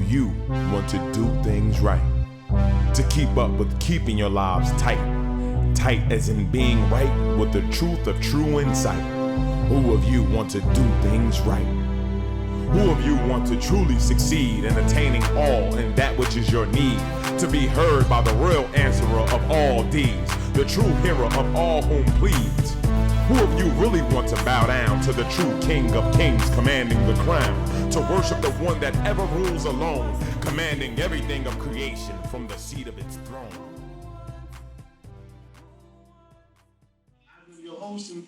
you want to do things right? To keep up with keeping your lives tight. Tight as in being right with the truth of true insight. Who of you want to do things right? Who of you want to truly succeed in attaining all in that which is your need? To be heard by the real answerer of all deeds, the true hero of all whom pleads. Who of you really want to bow down to the true King of Kings commanding the crown? To worship the one that ever rules alone, commanding everything of creation from the seat of its throne. I'm your host and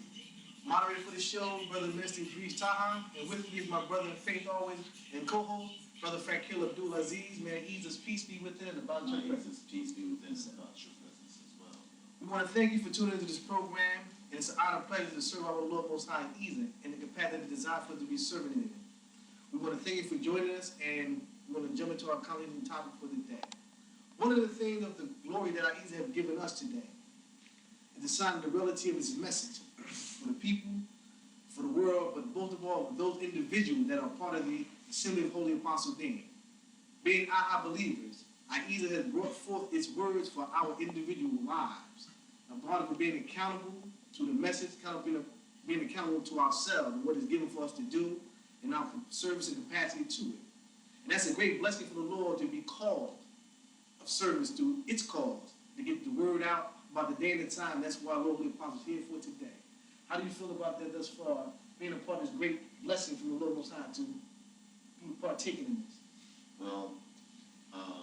moderator for the show, Brother Minister Idris Taha, and with me is my brother in faith always and co-host, Brother Fakil Abdul Aziz. May Ahezaah's peace be within and about your presence. Peace be within and about your presence as well. We want to thank you for tuning into this program, and it's an honor and pleasure to serve our Lord Most High Ahezaah in the capacity and desire for us to be serving in it. We want to thank you for joining us, and we're going to jump into our conversation topic for the day. One of the things of the glory that Ahezaah have given us today is the sign of the reality of his message for the people, for the world, but most of all, for those individuals that are part of the Assembly of Holy-Apostle Deen. Being A.H.A.D believers, Ahezaah has brought forth its words for our individual lives. A part of being accountable to the message, being accountable to ourselves and what is given for us to do in our service and capacity to it. And that's a great blessing for the Lord to be called of service to its cause, to get the word out about the day and the time. That's why Lord Holy-Apostle is here for today. How do you feel about that thus far, being a part of this great blessing from the Lord Most High to be partaking in this? Well,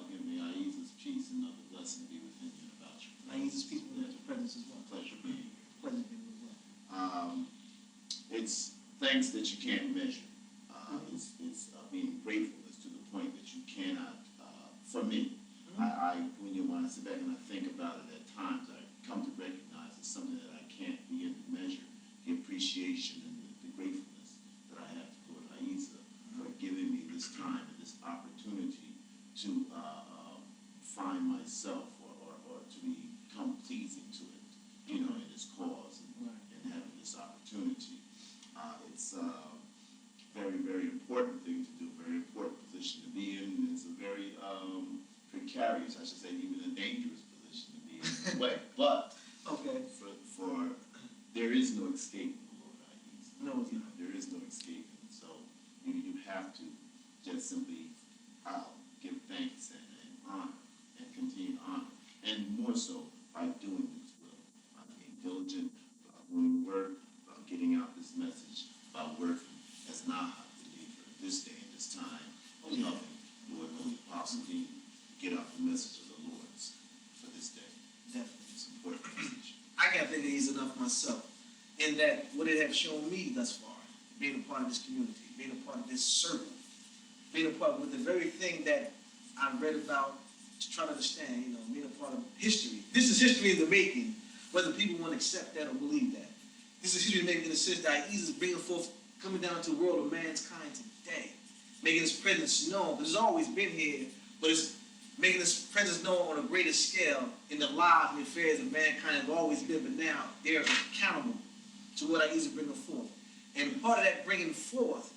give me Ahezaah's peace and another blessing be within you and about you. Ahezaah's peace and your presence as well. Pleasure being here. Pleasure being here as well. It's thanks that you can't measure. It's being grateful is to the point that you cannot. For me, when I sit back and I think about it, at times I come to recognize it's something that I can't begin to measure. The appreciation and the gratefulness that I have to Lord Ahezaah for giving me this time and this opportunity to find myself or to become pleasing to it, in this cause and having this opportunity. It's a very, very important thing to do, very important position to be in, and it's a very precarious, I should say, even a dangerous position to be in a way. But for there is no escape from the Lord Ahezaah. No, it's not. There is no escape, and so you have to just simply give thanks and honor and continue to honor, and more so by doing His will, by being diligent, by doing work, by getting out this message, by working as an A.H.A.D believer this day and this time, helping Lord Holy-Apostle Deen get out the message of the Lord's for this day. Definitely. It's an important message. I can't think of Ahezaah enough myself, in that what it has shown me thus far, being a part of this community, being a part of this circle, being a part of the very thing that I read about to try to understand, being a part of history. This is history in the making, whether people want to accept that or believe that. This is history in the making in the sense that Ahezaah is bringing forth, coming down to the world of mankind today, making his presence known. It's always been here, but it's making his presence known on a greater scale in the lives and affairs of mankind have always been, but now they're accountable to what Ahezaah is bringing forth. And part of that bringing forth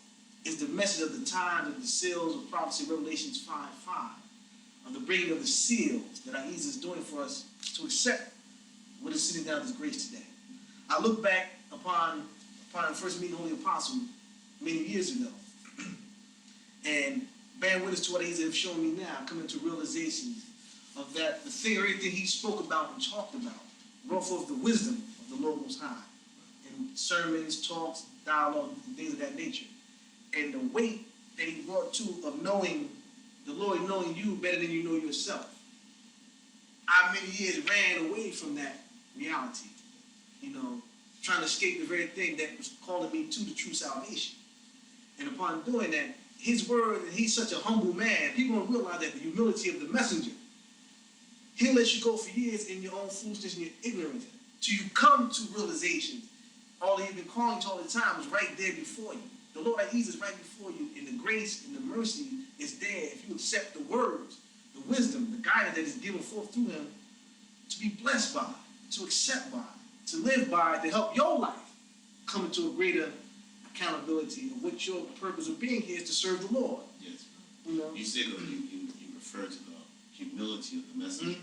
is the message of the times of the seals of prophecy, Revelations 5:5, of the bringing of the seals that Ahezaah is doing for us to accept what is sitting down this grace today. I look back upon first meeting Holy Apostle many years ago, and bearing witness to what Ahezaah have shown me now, coming to realizations of that, the thing, everything he spoke about and talked about, brought forth the wisdom of the Lord Most High, in sermons, talks, dialogue, and things of that nature. And the weight that he brought to of knowing the Lord, knowing you better than you know yourself. I many years ran away from that reality, trying to escape the very thing that was calling me to the true salvation. And upon doing that, his word, and he's such a humble man, people don't realize that the humility of the messenger. He'll let you go for years in your own foolishness and your ignorance till you come to realizations. All he's been calling to all the time is right there before you. The Lord Ahezaah is right before you, and the grace and the mercy is there if you accept the words, the wisdom, the guidance that is given forth through him to be blessed by, to accept by, to live by, to help your life come into a greater accountability of what your purpose of being here is to serve the Lord. Yes. You said that you refer to the humility of the messenger.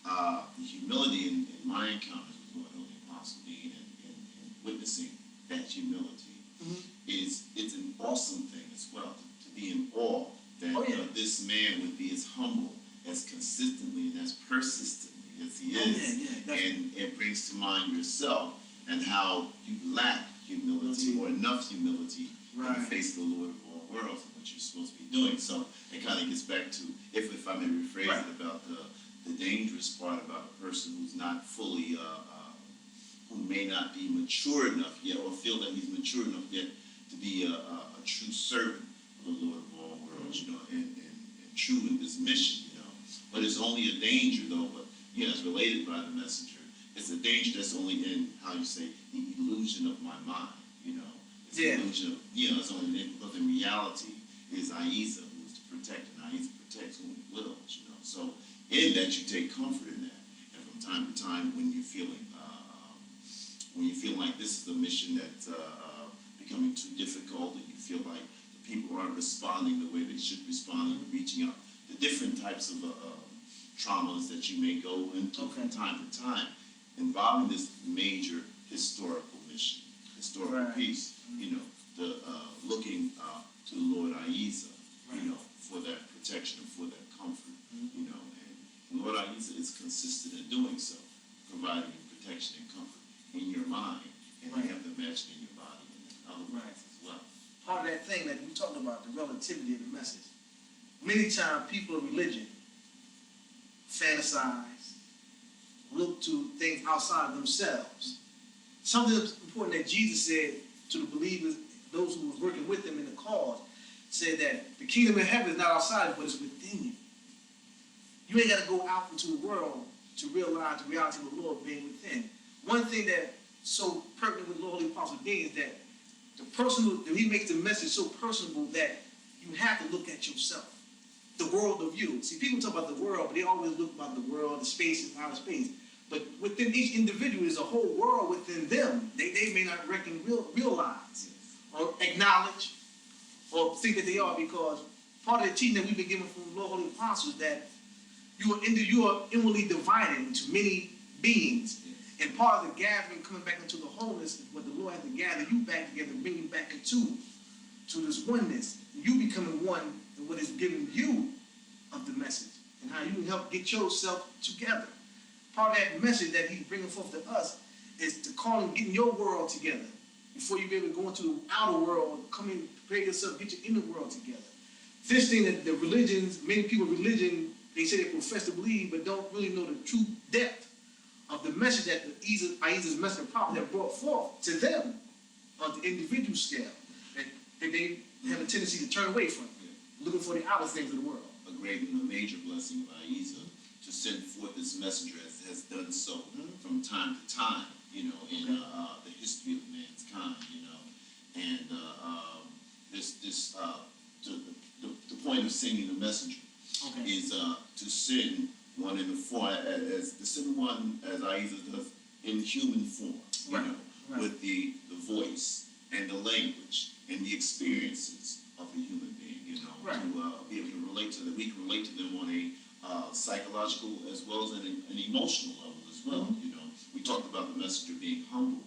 The humility in my encounters with Lord Holy-Apostle Deen and witnessing that humility it's an awesome thing as well to be in awe that this man would be as humble, as consistently and as persistently as he is, and it brings to mind yourself and how you lack humility or enough humility in the face of the Lord of all worlds and what you're supposed to be doing. So it kind of gets back to, if I may rephrase it, about the dangerous part about a person who's not fully, who may not be mature enough yet or feel that he's mature enough yet to be a true servant of the Lord of all worlds, and true in this mission, But it's only a danger, though, but, it's related by the messenger. It's a danger that's only in, how you say, the illusion of my mind, It's the illusion of, it's only because in reality is Ahezaah who is to protect, and Ahezaah protects whom he wills, So in that you take comfort in that. And from time to time when you're feeling like this is a mission that's becoming too difficult, and you feel like the people aren't responding the way they should respond, and reaching out to different types of traumas that you may go into from time to time, involving this major historical mission, historical piece, the looking to the Lord Ahezaah, for that protection and for that comfort, and Lord Ahezaah is consistent in doing so, providing you protection and comfort in your mind, and you have to imagine in your body and other ways as well. Part of that thing that we talked about, the relativity of the message. Many times people of religion fantasize, look to things outside of themselves. Something important that Jesus said to the believers, those who were working with him in the cause, said that the kingdom of heaven is not outside, but it's within you. You ain't got to go out into the world to realize the reality of the Lord being within. One thing that's so pertinent with Lord Holy-Apostle Deen is that he makes the message so personable that you have to look at yourself, the world of you. See, people talk about the world, but they always look about the world, the space, and outer space. But within each individual is a whole world within them. They may not realize or acknowledge or think that they are, because part of the teaching that we've been given from Lord Holy-Apostle is that you are inwardly divided into many beings. And part of the gathering, coming back into the wholeness, is what the Lord has to gather you back together, bring you back into this oneness. You becoming one in what is given you of the message, and how you can help get yourself together. Part of that message that he's bringing forth to us is to call and getting your world together before you be able to go into the outer world, come in, prepare yourself, get your inner world together. This thing that the religions, many people religion, they say they profess to believe, but don't really know the true depth of the message that Ahezaah's message of prophet that brought forth to them on the individual scale, that they have a tendency to turn away from, looking for the outer things of the world. A great and a major blessing of Ahezaah to send forth this messenger has done so from time to time, in the history of mankind, and the point of sending the messenger is to send one in the form, as to send one as Ahezaah does in human form, with the voice and the language and the experiences of a human being, to be able to relate to them. We can relate to them on a psychological as well as an emotional level as well. We talked about the messenger being humble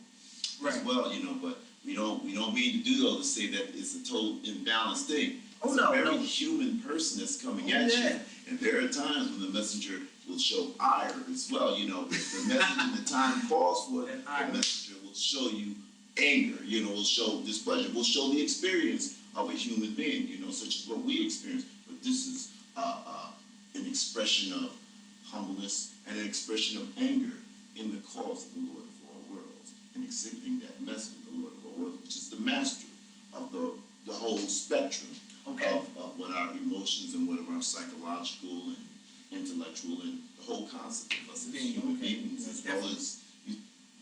as well, but we don't mean to do though to say that it's a total imbalanced thing. It's a very human person that's coming at you, and there are times when the messenger will show ire as well. If the message and the time calls for it, the messenger will show you anger. Will show displeasure. Will show the experience of a human being. Such as what we experience. But this is an expression of humbleness and an expression of anger in the cause of the Lord of all worlds, and exhibiting that message of the Lord of all worlds, which is the master of the whole spectrum of what our emotions and what our psychological and intellectual and the whole concept of us as human beings, as well as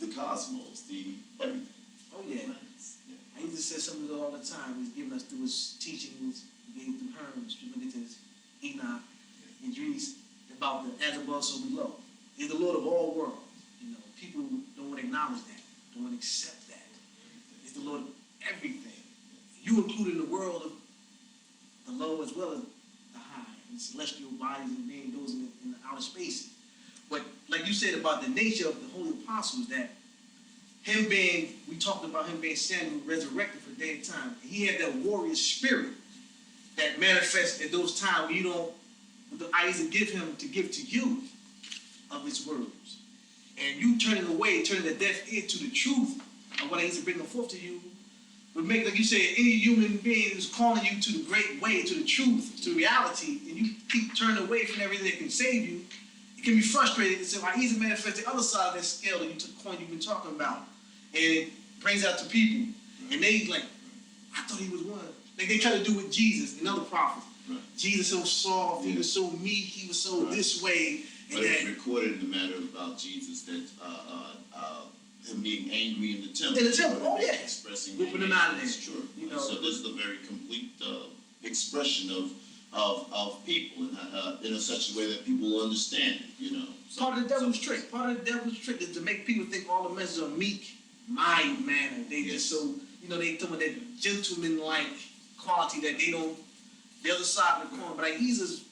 the cosmos, the everything. Oh yeah. I used to say something all the time. He's giving us through his teaching, he gave through Hermes, through Enoch, and Idris, about the as above, so below. He's the Lord of all worlds. People don't want to acknowledge that, don't want to accept that. He's the Lord of everything. You included in the world of the low as well as and celestial bodies and being those in the outer spaces. But like you said about the nature of the holy apostles, that we talked about him being Samuel resurrected for day and time. He had that warrior spirit that manifests at those times when you don't, the Ahezaah give him to give to you of his words. And you turning the deaf ear to the truth of what Ahezaah bringing forth to you, would make, like you said, any human being is calling you to the great way, to the truth, to reality, and you keep turning away from everything that can save you, it can be frustrated. It's like Ahezaah manifests the other side of that scale that you've been talking about. And it brings out to people. And they like, I thought he was one. Like they try to do with Jesus and other prophets. Right. Jesus so soft, he was so meek, he was so this way. But it's recorded in the matter about Jesus that him being angry in the temple. In the temple, oh yeah. Expressing whipping him out of there. Sure. You know, so this is a very complete expression of people in such a way that people will understand it, you know. Part of the devil's trick. Part of the devil's trick is to make people think all the messages are meek, mild mannered. They just so, you know, they talking about that gentleman-like quality that they don't, the other side of the coin. But like Ahezaah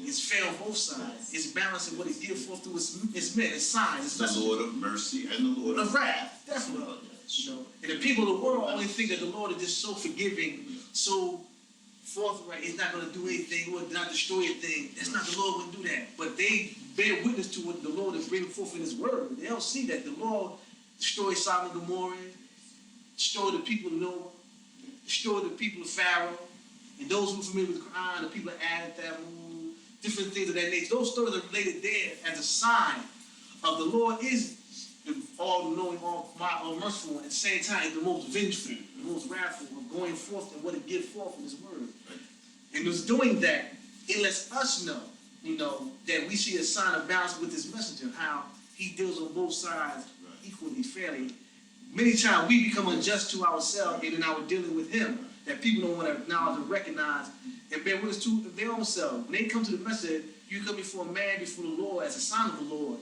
is fair on both sides. It's balancing what he gives forth through his men, his signs, his the Lord of mercy and the Lord of wrath. Definitely. You know, and the people of the world only think that the Lord is just so forgiving, so forthright. He's not going to do anything, will not destroy a thing. That's not the Lord wouldn't do that. But they bear witness to what the Lord is bringing forth in his word. They don't see that the Lord destroyed Sodom and Gomorrah, destroyed the people of Noah, destroyed the people of Pharaoh, and those who are familiar with the Quran, the people of Ahezaah, different things of that nature. Those stories are related there as a sign of the Lord is the all-knowing, all merciful, and at the same time the most vengeful, the most wrathful of going forth and what it gives forth in his word. And was doing that, it lets us know, you know, that we see a sign of balance with his messenger, how he deals on both sides equally, fairly. Many times we become unjust to ourselves and in our dealing with him, that people don't want to acknowledge and recognize and bear witness to their own self. When they come to the message, you come before a man, before the Lord, as a sign of the Lord.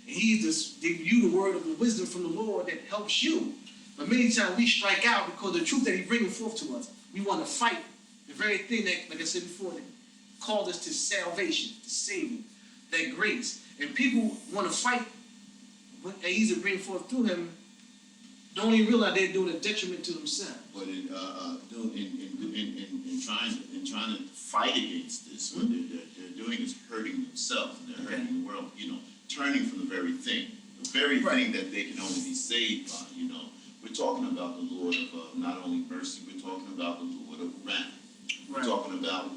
And he's just giving you the word of the wisdom from the Lord that helps you. But many times we strike out because the truth that he's bringing forth to us, we want to fight the very thing that, like I said before, that called us to salvation, to saving, that grace. And people want to fight what Ahezaah bring forth through him, don't even realize they're doing a detriment to themselves. But in trying to fight against this, what they're doing is hurting themselves and they're hurting the world. You know, turning from the very thing that they can only be saved by. You know, we're talking about the Lord of not only mercy, we're talking about the Lord of wrath. We're talking about,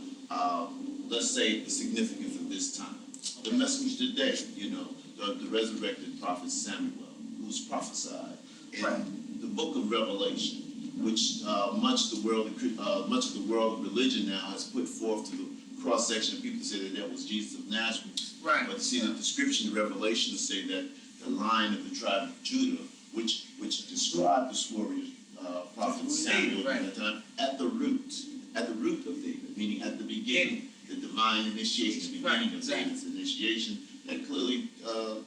let's say, the significance of this time. The message today, you know, the resurrected prophet Samuel, who's prophesied in the book of Revelation, which much of the world of religion now has put forth to the cross section of people to say that was Jesus of Nazareth. Right. But see, the description in Revelation to say that the line of the tribe of Judah, which described this warrior prophet Samuel at that time, at the root of David, meaning at the beginning, the divine initiation, the beginning of David's initiation, that clearly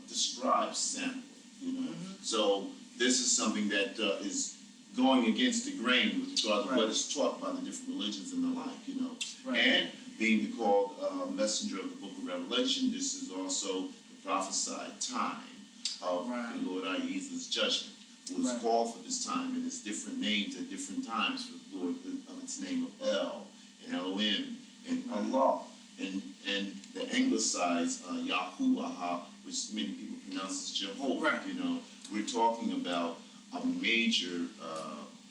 describes Samuel. You know, so this is something that is going against the grain with regard to what is taught by the different religions and the like. You know, and being called messenger of the book of Revelation, this is also the prophesied time of the Lord Ahezaah's judgment, who was called for this time in its different names at different times for the Lord of its name of El and Elohim and Allah, and the anglicized Yahuwah, which many people pronounce as Jehovah. You know, we're talking about a major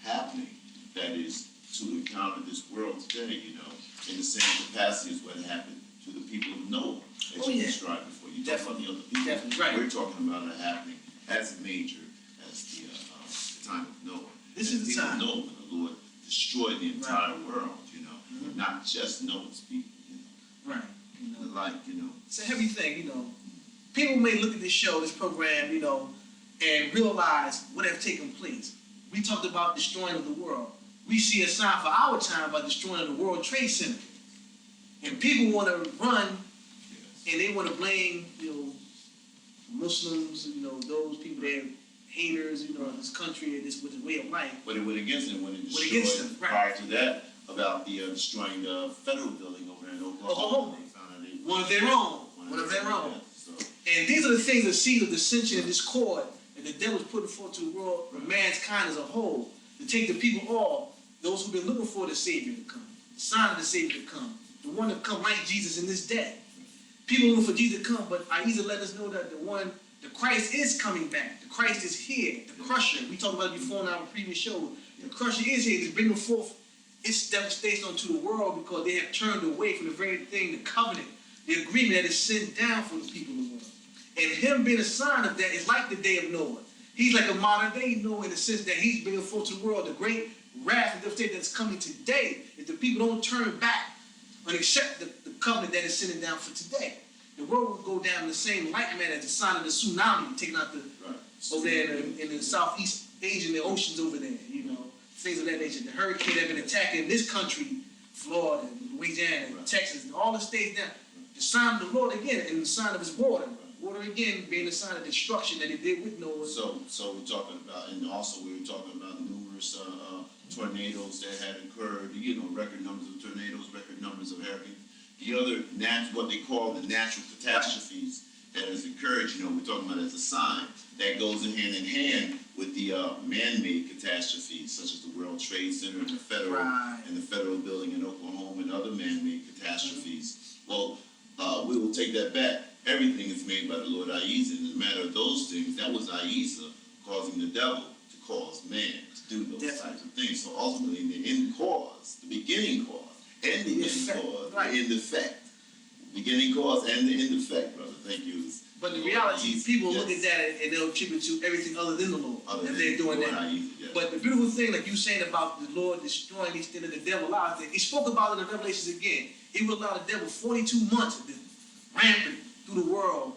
happening that is to encounter this world today, you know, in the same capacity as what happened to the people of Noah, as you described before. You talk about the other people. We're talking about a happening as major as the time of Noah. This is the time. Noah, when the Lord destroyed the entire world, you know, not just Noah's people, you know. You know, like, you know. It's a heavy thing, you know. People may look at this show, this program, you know, and realize what has taken place. We talked about destroying of the world. We see a sign for our time by destroying the World Trade Center. And people want to run, and they want to blame, you know, Muslims, you know, those people that are haters, you know, in this country and this with the way of life. But it went against them when it destroyed, prior to that, about the destroying the federal building over there in Oklahoma. one of their own. One of their own. And these are the things, the seeds of dissension and discord that the devil is putting forth to the world, of mankind as a whole, to take the people off, those who've been looking for the Savior to come, the sign of the Savior to come, the one to come like Jesus in this day. People looking for Jesus to come, but Ahezaah let us know that the Christ is coming back. The Christ is here. The crusher, we talked about it before in our previous show. The crusher is here to bring forth its devastation onto the world because they have turned away from the very thing, the covenant, the agreement that is sent down for the people of the world. And him being a sign of that is like the day of Noah. He's like a modern day Noah in the sense that he's bringing forth to the world the great wrath and devastation that's coming today if the people don't turn back and accept the covenant that is sent down for today. The world will go down in the same like manner as the sign of the tsunami taking out over there in the Southeast Asia, the oceans over there, you know, things of that nature. The hurricane that have been attacking this country, Florida, Louisiana, Texas, and all the states down. The sign of the Lord again, and the sign of his water. Water again being a sign of destruction that he did with Noah. So we're talking about, and also we were talking about numerous tornadoes that had occurred, you know, record numbers of tornadoes, record numbers of hurricanes. The other, what they call the natural catastrophes that has occurred, you know, we're talking about as a sign that goes in hand with the man-made catastrophes, such as the World Trade Center and the federal building in Oklahoma and other man-made catastrophes. Well, we will take that back. Everything is made by the Lord Ahezaah. In the matter of those things, that was Ahezaah causing the devil to cause man to do those types of things. So ultimately, the end cause, the beginning cause, and the end cause, the end effect. Beginning cause and the end effect, brother. Thank you. But the reality, people look at that and they'll attribute to everything other than the Lord. And they're doing that. But the beautiful thing, like you saying about the Lord destroying these things, the devil allowed things. He spoke about it in the Revelations again. He would allow the devil 42 months of this rampant through the world,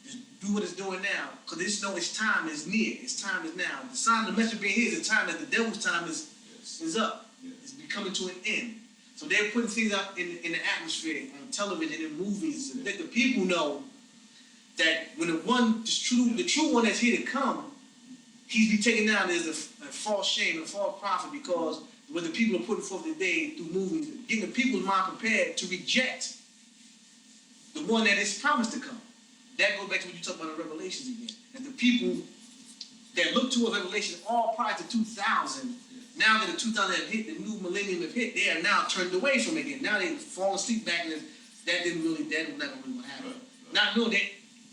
just do what it's doing now. Because it's know its time is near. Its time is now. The sign of the message being here is the time that the devil's time is up. It's becoming to an end. So they're putting things out in the atmosphere, on television, in movies, and let the people know that when the true one that's here to come, he's be taken down as a false shame, a false prophet, because what the people are putting forth today through movies, getting the people's mind prepared to reject the one that is promised to come. That goes back to what you talked about in Revelations again. That the people that look towards Revelation all prior to 2000, now that the 2000 have hit, the new millennium have hit, they are now turned away from it again. Now they fall asleep back and that was not really what happened. Not knowing that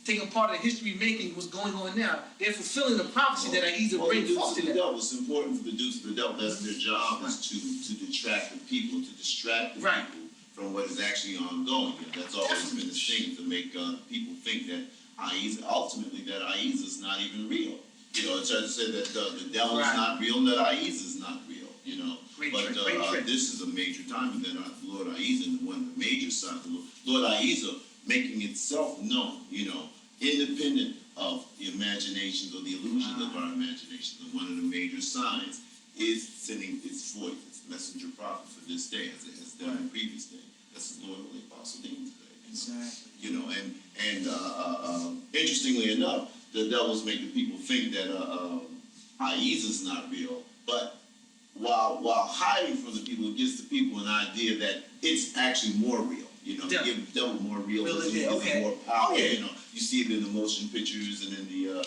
taking part of the history making what's going on now. They're fulfilling the prophecy that Ahezaah brings forth to them. It's important for the dudes of the devil. That's their job, is to detract the people, to distract the people from what is actually ongoing. That's always been the thing, to make people think that ultimately that Ahezaah is not even real. You know, it's trying to say that the devil is not real, that Ahezaah is not real. You know, this is a major time that Lord Ahezaah, one of the major signs of Lord Ahezaah making itself known. You know, independent of the imaginations or the illusions of our imaginations. And one of the major signs is sending its voice, its messenger prophet for this day, as it has done in previous day. That's the Lord Holy-Apostle Deen today. Exactly. You know, and interestingly enough, the devil's making people think that Ahezaah's not real, but while hiding from the people, it gives the people an idea that it's actually more real. You know, give the devil more realism, more power. You know, you see it in the motion pictures and in the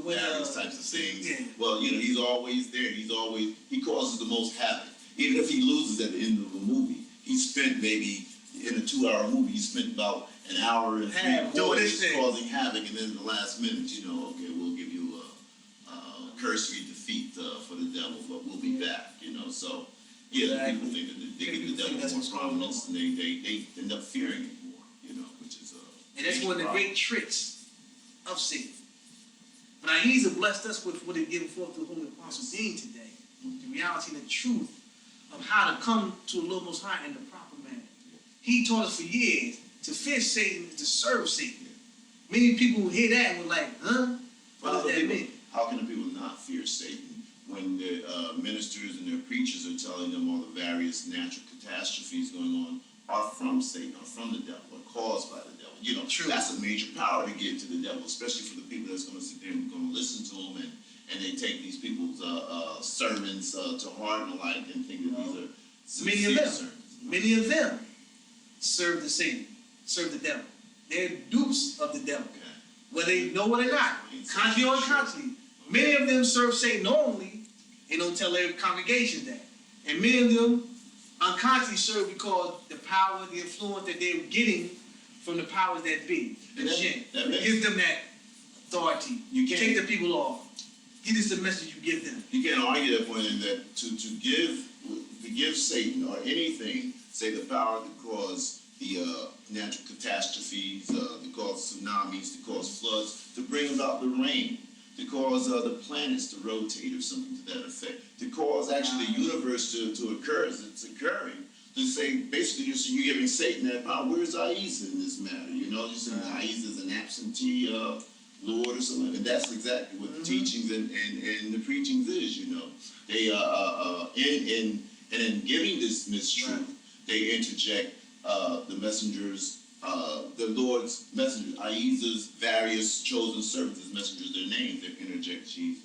various types of things. Yeah. Well, you know, he's always there. He causes the most havoc. Even if he loses at the end of the movie, he spent maybe in a 2-hour movie, he spent about an hour and 3/4 causing havoc, and then in the last minute, you know, okay, we'll give you a cursory defeat for the devil, but we'll be back. You know, so. Yeah, people think that they give the devil more prominence, and they end up fearing it more, you know, which is and that's one of the great tricks of Satan. But Ahezaah blessed us with what he given forth to the Holy-Apostle Deen today, the reality and the truth of how to come to the Lord Most High in the proper manner. He taught us for years to fear Satan, to serve Satan. Many people would hear that and were like, huh? What does that mean? How can the people not fear Satan when the ministers and their preachers are telling them all the various natural catastrophes going on are from Satan, are from the devil, are caused by the devil? You know, that's a major power to give to the devil, especially for the people that's going to sit there and going to listen to him, and they take these people's sermons to heart and the like, and think that these are sincere sermons. Many of them serve the Satan. serve the devil. They're dupes of the devil, Okay. whether they know it or not, consciously or unconsciously. Many of them serve Satan knowingly, they don't tell their congregations that. And many of them unconsciously serve because the power, the influence that they're getting from the powers that be. And that Give them that authority. You can't take the people off. It is the message you give them. You can't argue that point in that to give Satan or anything, say the power to cause the natural catastrophes, to cause tsunamis, to cause floods, to bring about the rain, to cause the planets to rotate or something to that effect, to cause actually the universe to occur as it's occurring. To say, basically, you're giving Satan that power. Where's Ahezaah in this matter? You know, you're saying Ahezaah is an absentee Lord or something, and that's exactly what the teachings and the preachings is. You know, they in giving this mistruth, they interject the messengers, the Lord's messengers, Ahezaah's various chosen servants, his messengers, their names. They interject Jesus.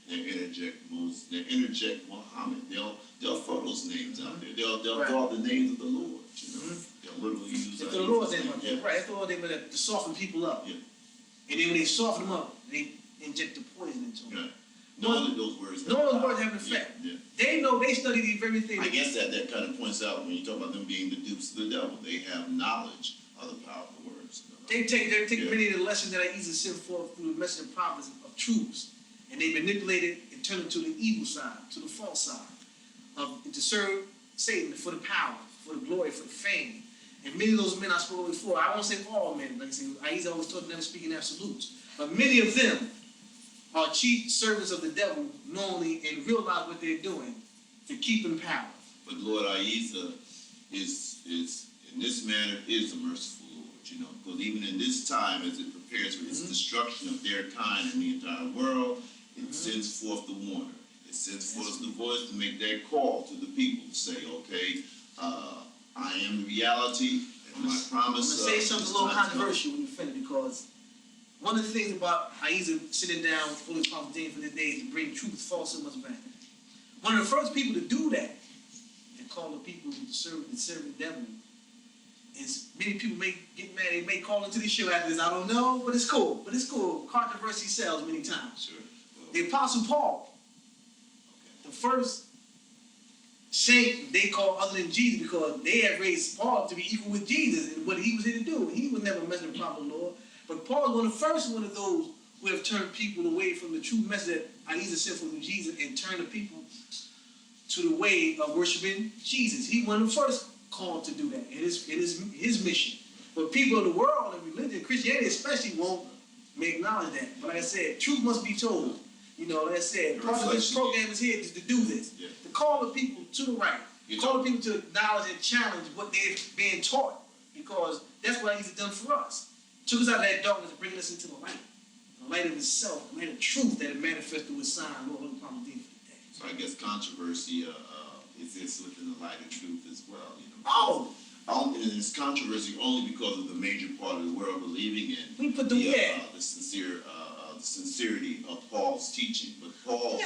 They interject Moses. They interject Muhammad. They'll throw those names out there. They'll throw out the names of the Lord. You know, they'll literally use the Lord's name up there. Right, that's the Lord's name to soften people up. Yeah. And then when they soften them up, they inject the poison into them. Right. Knowing that those words have an effect. Yeah. They know, they study the very thing. I guess that kind of points out when you talk about them being the dupes of the devil. They have knowledge of the power of the words. They take many of the lessons that Ahezaah sent forth through the message of prophets of truths, and they manipulate it and turn it to the evil side, to the false side, to serve Satan for the power, for the glory, for the fame. And many of those men I spoke of before, I won't say all men, like I said, Ahezaah always taught them to speak in absolutes, but many of them are chief servants of the devil, knowingly and realize what they're doing to keep in power. But Lord Ahezaah is in this manner is a merciful Lord, you know, because even in this time, as it prepares for its destruction of their kind and the entire world, it sends forth the warner. It sends forth the voice to make that call to the people to say, okay, I am the reality, and my promise. I'm going to say something a little controversial when you finish, because one of the things about Ahezaah sitting down with Holy-Apostle Deen for this day is to bring truth, falsehood must vanish. One of the first people to do that and call the people to serve the devil is many people may get mad. They may call into the show after this. I don't know, but it's cool. Controversy sells many times. Sure. Well, The Apostle Paul, the first saint they call other than Jesus, because they have raised Paul to be equal with Jesus and what he was here to do. He was never messing the proper Lord. But Paul was one of those who have turned people away from the true message that Ahezaah sent from Jesus and turned the people to the way of worshiping Jesus. He was the first called to do that. It is his mission. But people of the world and religion, Christianity especially, won't acknowledge that. But like I said, truth must be told. You know, like I said, part of this program is here to do this. Yeah. To call the people to the right. Call the people to acknowledge and challenge what they're being taught. Because that's what He's done for us. Took us out of that darkness and bringing us into the light. The light of Himself, the light of truth that manifests through His sign, Lord Holy-Apostle Deen for the day. So I guess controversy exists within the light of truth as well. You know. And it's controversy only because of the major part of the world believing in the sincerity of Paul's teaching. But Paul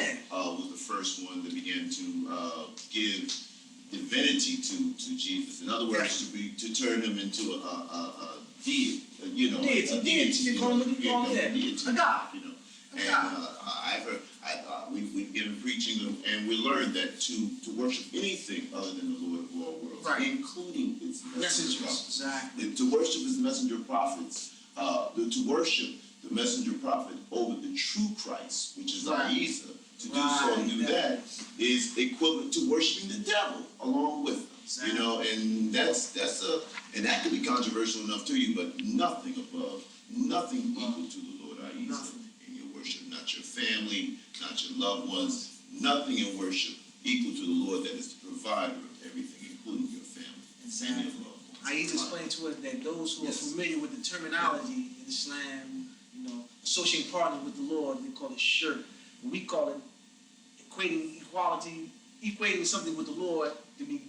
was the first one that began to give divinity to Jesus. In other words, to turn him into a deity, a deity. A God. And we've given preaching, and we learned that to worship anything other than the Lord of all worlds, including His messenger prophets, to worship His messenger prophets, to worship the messenger prophet over the true Christ, which is Ahezaah. To do so and do that is equivalent to worshiping the devil along with them. You know, and and that could be controversial enough to you, but nothing above, nothing equal to the Lord Ahezaah in your worship. Not your family, not your loved ones, nothing in worship equal to the Lord that is the provider of everything, including your family and your loved ones. Ahezaah explained to us that those who are familiar with the terminology in Islam, associating partners with the Lord, they call it shirk. We call it equating something with the Lord to be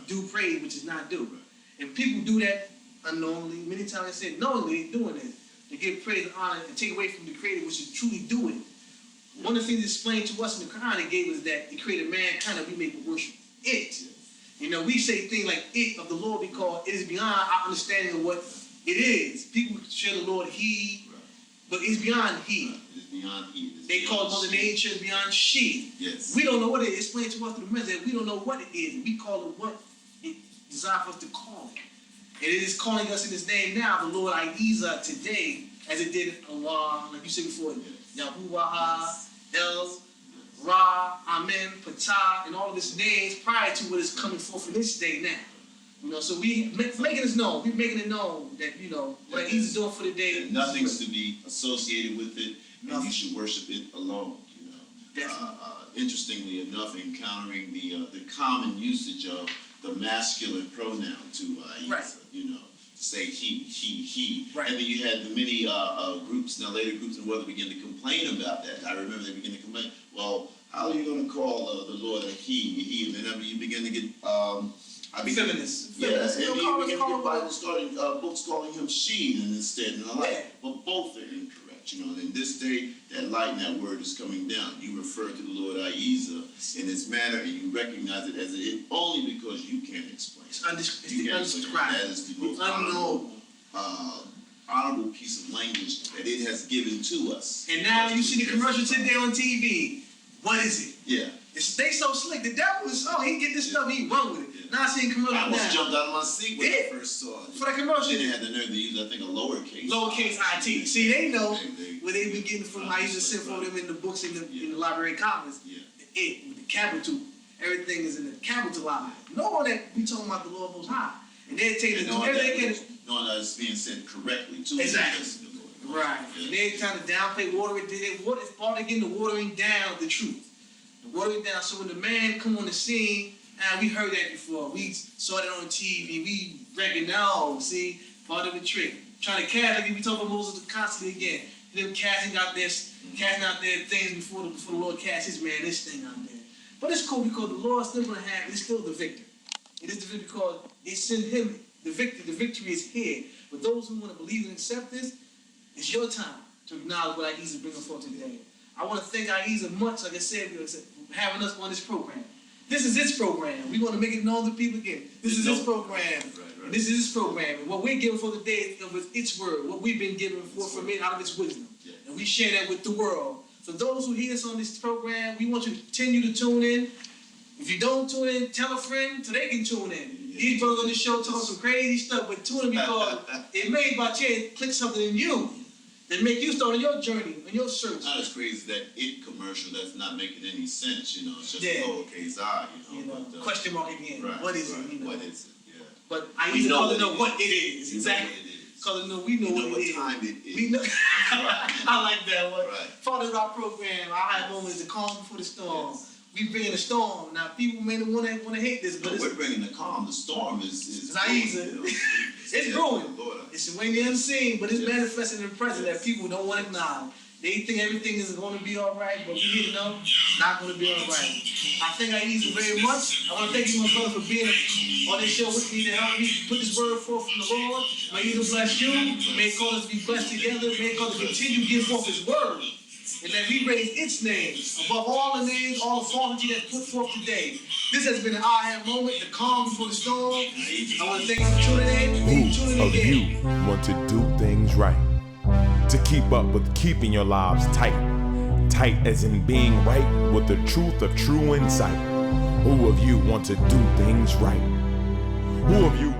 due praise, which is not due. And people do that unknowingly. Many times they say knowingly they're doing it. They give praise and honor and take away from the Creator, which is truly doing it. One of the things explained to us in the Quran, it gave us that He created mankind that we may worship it. You know, we say things like it of the Lord because it is beyond our understanding of what it is. People share the Lord he, but it's beyond he. It is beyond he. They call Mother Nature beyond she. Yes. We don't know what it is. Explain to us through the message that we don't know what it is. We call it what it designed for us to call it. And it is calling us in his name now, the Lord Ahezaah today, as it did Allah, like you said before, Yahuwah, El, Ra, Amen, Patah, and all of his names prior to what is coming forth in this day now. You know, so we making this known. We're making it known that, you know, what Ahezaah doing for the day. And nothing's to be associated with it, and you should worship it alone. You know, interestingly enough, encountering the common usage of the masculine pronoun to Ahezaah, you know, to say he. Right. And then you had the many groups, now later groups in the world begin to complain about that. I remember they begin to complain, well, how are you going to call the Lord a he? And then you begin to get Feminist. Yeah, and you begin to get Bible books calling him she instead, and the like. But both are incorrect, you know. And in this day, that light and that word is coming down. You refer to the Lord Ahezaah in this manner, and you recognize it as it only because you can't explain it. It's You can't explain it. That is the most honorable piece of language that it has given to us. And now you see the commercial today on TV. What is it? Yeah. They so slick. The devil is, he get this stuff, he run with it. Yeah. Now I see commercial I almost now. jumped out of my seat when I first saw it. For the commercial. Then they had the nerve to use, I think, a lowercase it. See, they know where they be getting from I Ahezaah sent for them in the books in the Library of Congress. Yeah. It with the capital. Everything is in the capitalized. Knowing that we talking about the Lord Most High. And they're taking knowing that it's being said correctly too. Exactly. Right. Yeah. And they're trying to downplay water it. It's part again the watering down the truth. The watering down. So when the man come on the scene, we heard that before. We saw that on TV. We reckon now, see, part of the trick. Trying to cast, like we talk about Moses constantly again. Them casting out their things before the Lord cast his man, this thing out there. But it's cool because the Lord still gonna have, it's still the victor. It is the victor because they send him the victor. The victory is here. But those who want to believe and accept this, it's your time to acknowledge what Ahezaah is bringing forth today. I want to thank Ahezaah much, like I said, for having us on this program. This is its program. We want to make it known to people again. This is its program. Right. This is its program. And what we're giving for today is its word, what we've been given from it out of its wisdom. Yeah. And we share that with the world. So those who hear us on this program, we want you to continue to tune in. If you don't tune in, tell a friend so they can tune in. These brothers on the show talk some crazy stuff, but tune in because it may by chance click something in you that make you start on your journey, on your search. Not as crazy as that it commercial that's not making any sense, you know. It's just a lowercase I, you know. But, question mark again. Right, what is it? You know? What is it? Yeah. But I used to know what it is. Exactly. Because we know what it is. Time it is. We know. I like that one. Right. Part of our program, our high moment is the calm before the storm. Yes. We bring the storm. Now people may want to hate this, but we're bringing the calm. The storm is Ahezaah. It's brewing. It's when the unseen, but it's manifesting in the present that people don't want to acknowledge. They think everything is going to be all right, but we didn't know it's not going to be all right. I thank Ahezaah very much. I want to thank you, my brother, for being on this show with me to help me put this word forth from the Lord. May Ahezaah bless you. May it cause us to be blessed together. May it cause us to continue to give forth his word. And that we raise its name above all the names, all the authority that's put forth today. This has been an A.H.A.D moment, the calm before the storm. I want to thank you for tuning in. Who of you want to do things right? To keep up with keeping your lives tight. Tight as in being right with the truth of true insight. Who of you want to do things right? Who of you